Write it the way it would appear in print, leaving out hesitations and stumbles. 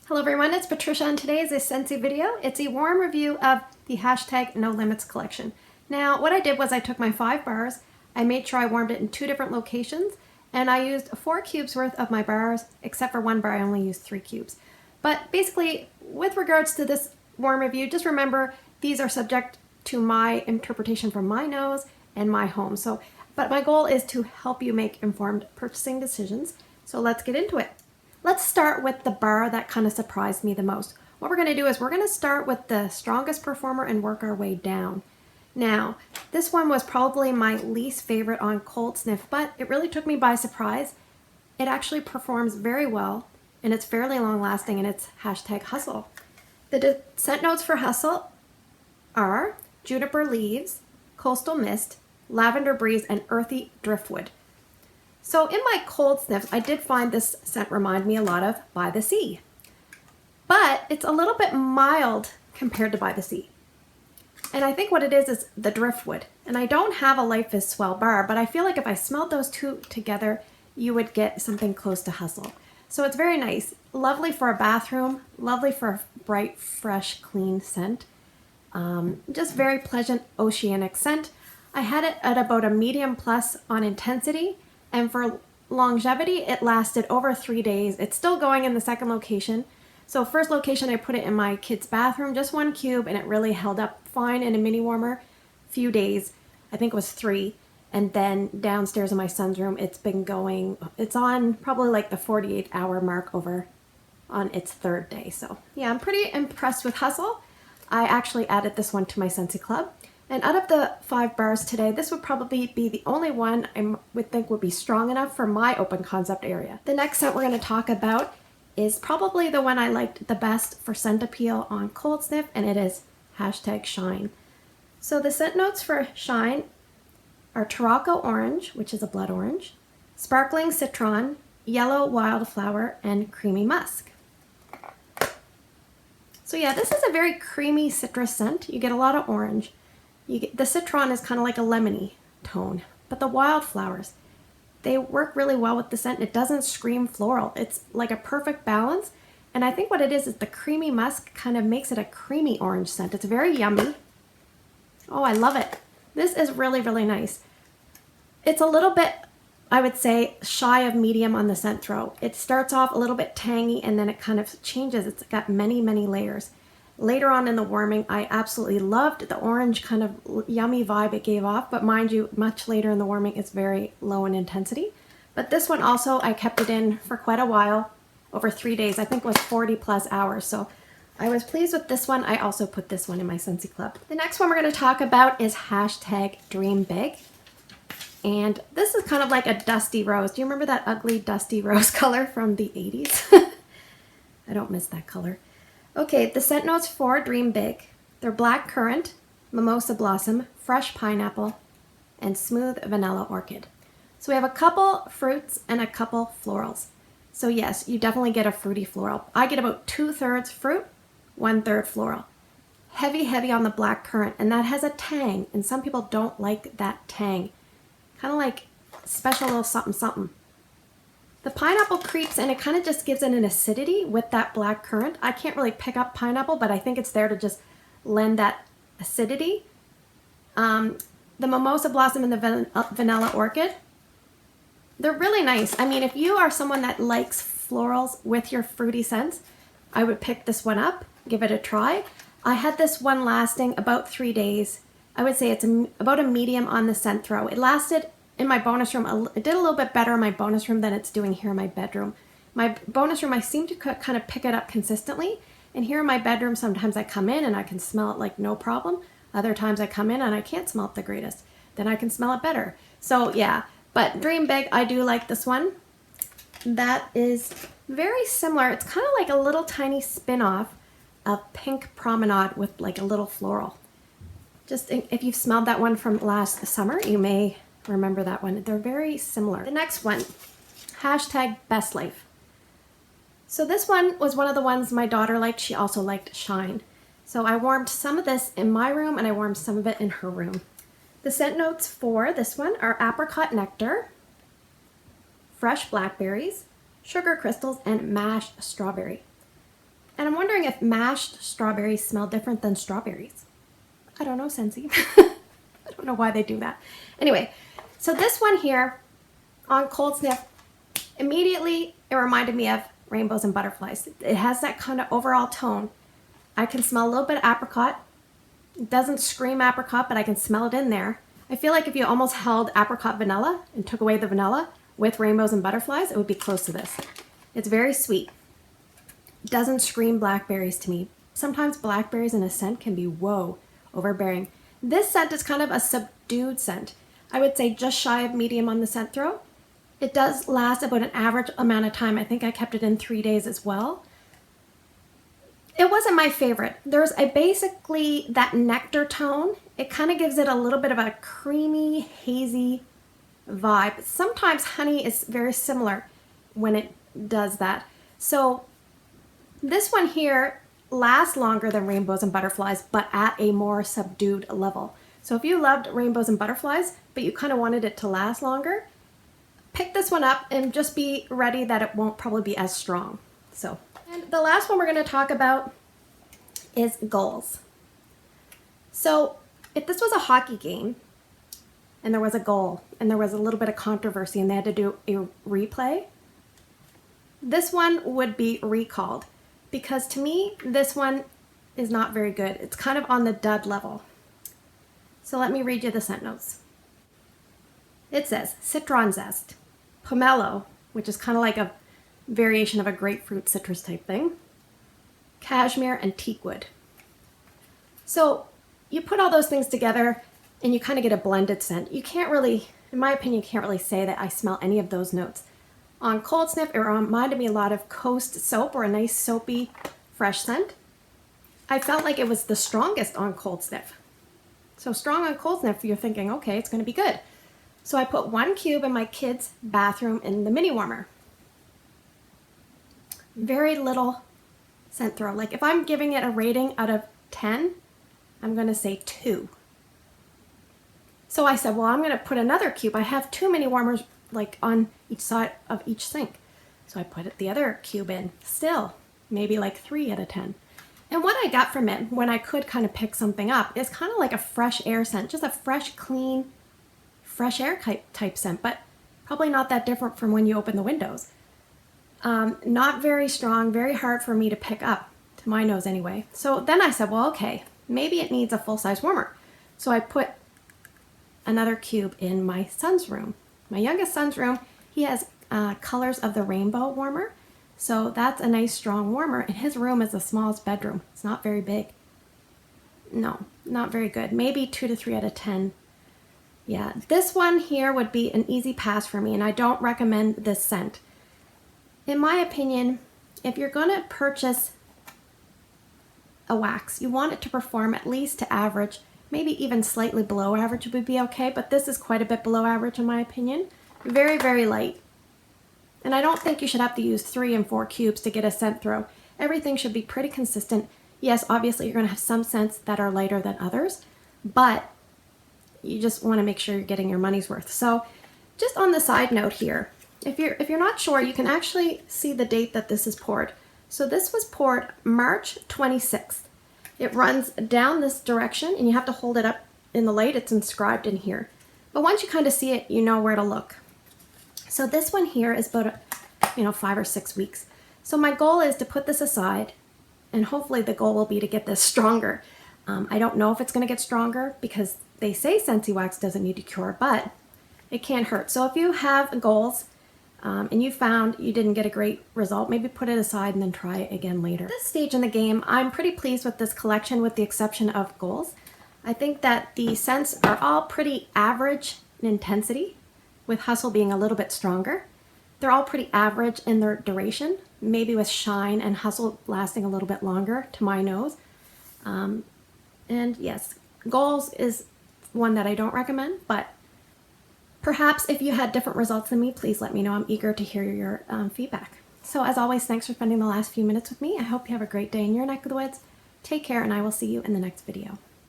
Hello everyone, it's Patricia and today is a Scentsy video. It's a warm review of the hashtag No Limits collection. Now what I did was I took my 5 bars, I made sure I warmed it in 2 different locations, and I used 4 cubes worth of my bars, except for 1 bar I only used 3 cubes. But basically, with regards to this warm review, just remember these are subject to my interpretation from my nose and my home. But my goal is to help you make informed purchasing decisions. So let's get into it. Let's start with the bar that kind of surprised me the most. What we're going to do is we're going to start with the strongest performer and work our way down. Now, this one was probably my least favorite on cold sniff, but it really took me by surprise. It actually performs very well, and it's fairly long lasting, and it's hashtag Hustle. The scent notes for Hustle are Juniper Leaves, Coastal Mist, Lavender Breeze, and Earthy Driftwood. So in my cold sniffs, I did find this scent remind me a lot of By the Sea. But it's a little bit mild compared to By the Sea. And I think what it is the driftwood. And I don't have a Life is Swell bar, but I feel like if I smelled those two together, you would get something close to Hustle. So it's very nice. Lovely for a bathroom, lovely for a bright, fresh, clean scent. Just very pleasant oceanic scent. I had it at about a medium plus on intensity. And for longevity, it lasted over 3 days. It's still going in the second location. So first location, I put it in my kid's bathroom, just 1 cube, and it really held up fine in a mini warmer. Few days, I think it was 3. And then downstairs in my son's room, it's been going, it's on probably like the 48-hour mark over on its 3rd day. So yeah, I'm pretty impressed with Hustle. I actually added this one to my Scentsy Club. And out of the 5 bars today, this would probably be the only one I would think would be strong enough for my open concept area. The next scent we're going to talk about is probably the one I liked the best for scent appeal on cold sniff, and it is hashtag Shine. So the scent notes for Shine are TAROCCO Orange, which is a blood orange, Sparkling Citron, Yellow Wildflower, and Creamy Musk. So yeah, this is a very creamy citrus scent. You get a lot of orange. The citron is kind of like a lemony tone, but the wildflowers, they work really well with the scent. It doesn't scream floral. It's like a perfect balance. And I think what it is the creamy musk kind of makes it a creamy orange scent. It's very yummy. Oh, I love it. This is really, really nice. It's a little bit, I would say, shy of medium on the scent throw. It starts off a little bit tangy and then it kind of changes. It's got many, many layers. Later on in the warming, I absolutely loved the orange kind of yummy vibe it gave off, but mind you, much later in the warming, it's very low in intensity. But this one also, I kept it in for quite a while, over 3 days. I think it was 40 plus hours, so I was pleased with this one. I also put this one in my Scentsy Club. The next one we're going to talk about is hashtag Dream Big. And this is kind of like a dusty rose. Do you remember that ugly dusty rose color from the 80s? I don't miss that color. Okay, the scent notes for Dream Big. They're black currant, mimosa blossom, fresh pineapple, and smooth vanilla orchid. So we have a couple fruits and a couple florals. So yes, you definitely get a fruity floral. I get about 2/3 fruit, 1/3 floral. Heavy, heavy on the black currant, and that has a tang, and some people don't like that tang. Kind of like special little something something. The pineapple creeps and it kind of just gives it an acidity with that black currant. I can't really pick up pineapple, but I think it's there to just lend that acidity. The mimosa blossom and the vanilla orchid, they're really nice. I mean, if you are someone that likes florals with your fruity scents, I would pick this one up, give it a try. I had this one lasting about 3 days. I would say it's about a medium on the scent throw. It lasted in my bonus room, it did a little bit better in my bonus room than it's doing here in my bedroom. My bonus room, I seem to kind of pick it up consistently. And here in my bedroom, sometimes I come in and I can smell it like no problem. Other times I come in and I can't smell it the greatest. Then I can smell it better. So yeah, but Dream Big, I do like this one. That is very similar. It's kind of like a little tiny spin-off of Pink Promenade with like a little floral. Just if you've smelled that one from last summer, you may remember that one. They're very similar. The next one, hashtag Best Life. So this one was one of the ones my daughter liked. She also liked Shine. So I warmed some of this in my room and I warmed some of it in her room. The scent notes for this one are apricot nectar, fresh blackberries, sugar crystals, and mashed strawberry. And I'm wondering if mashed strawberries smell different than strawberries. I don't know, Scentsy. I don't know why they do that. Anyway, so this one here on cold sniff, immediately it reminded me of rainbows and butterflies. It has that kind of overall tone. I can smell a little bit of apricot. It doesn't scream apricot, but I can smell it in there. I feel like if you almost held apricot vanilla and took away the vanilla with rainbows and butterflies, it would be close to this. It's very sweet. It doesn't scream blackberries to me. Sometimes blackberries in a scent can be, whoa, overbearing. This scent is kind of a subdued scent. I would say just shy of medium on the scent throw. It does last about an average amount of time. I think I kept it in 3 days as well. It wasn't my favorite. There's basically that nectar tone. It kind of gives it a little bit of a creamy, hazy vibe. Sometimes honey is very similar when it does that. So this one here lasts longer than rainbows and butterflies, but at a more subdued level. So if you loved rainbows and butterflies, but you kind of wanted it to last longer, pick this one up and just be ready that it won't probably be as strong. So, and the last one we're going to talk about is goals. So if this was a hockey game and there was a goal and there was a little bit of controversy and they had to do a replay, this one would be recalled, because to me this one is not very good. It's kind of on the dud level. So let me read you the scent notes. It says citron zest, pomelo, which is kind of like a variation of a grapefruit citrus type thing, cashmere, and teakwood. So you put all those things together and you kind of get a blended scent. You can't really, in my opinion, you can't really say that I smell any of those notes. On cold sniff, it reminded me a lot of Coast soap, or a nice soapy fresh scent. I felt like it was the strongest on cold sniff. So strong on cold sniff, you're thinking, okay, it's going to be good. So I put 1 cube in my kid's bathroom in the mini warmer. Very little scent throw. Like if I'm giving it a rating out of 10, I'm going to say 2. So I said, well, I'm going to put another cube. I have 2 mini warmers like on each side of each sink. So I put the other cube in. Still, maybe like 3 out of 10. And what I got from it, when I could kind of pick something up, is kind of like a fresh air scent. Just a fresh, clean, fresh air type scent, but probably not that different from when you open the windows. Not very strong, very hard for me to pick up, to my nose anyway. So then I said, well, okay, maybe it needs a full-size warmer. So I put another cube in my son's room. My youngest son's room, he has Colors of the Rainbow warmer. So that's a nice strong warmer, and his room is the smallest bedroom. It's not very big. No, not very good. Maybe 2 to 3 out of 10. Yeah, this one here would be an easy pass for me, and I don't recommend this scent. In my opinion, if you're going to purchase a wax, you want it to perform at least to average, maybe even slightly below average would be okay, but this is quite a bit below average in my opinion. Very, very light. And I don't think you should have to use 3 and 4 cubes to get a scent throw. Everything should be pretty consistent. Yes, obviously you're going to have some scents that are lighter than others, but you just want to make sure you're getting your money's worth. So just on the side note here, if you're not sure, you can actually see the date that this is poured. So this was poured March 26th. It runs down this direction, and you have to hold it up in the light. It's inscribed in here. But once you kind of see it, you know where to look. So this one here is about 5 or 6 weeks. So my goal is to put this aside, and hopefully the goal will be to get this stronger. I don't know if it's going to get stronger because they say Scentsy wax doesn't need to cure, but it can't hurt. So if you have goals and you found you didn't get a great result, maybe put it aside and then try it again later. At this stage in the game, I'm pretty pleased with this collection with the exception of goals. I think that the scents are all pretty average in intensity, with Hustle being a little bit stronger. They're all pretty average in their duration, maybe with Shine and Hustle lasting a little bit longer to my nose. And yes, Goals is one that I don't recommend, but perhaps if you had different results than me, please let me know. I'm eager to hear your feedback. So as always, thanks for spending the last few minutes with me. I hope you have a great day in your neck of the woods. Take care, and I will see you in the next video.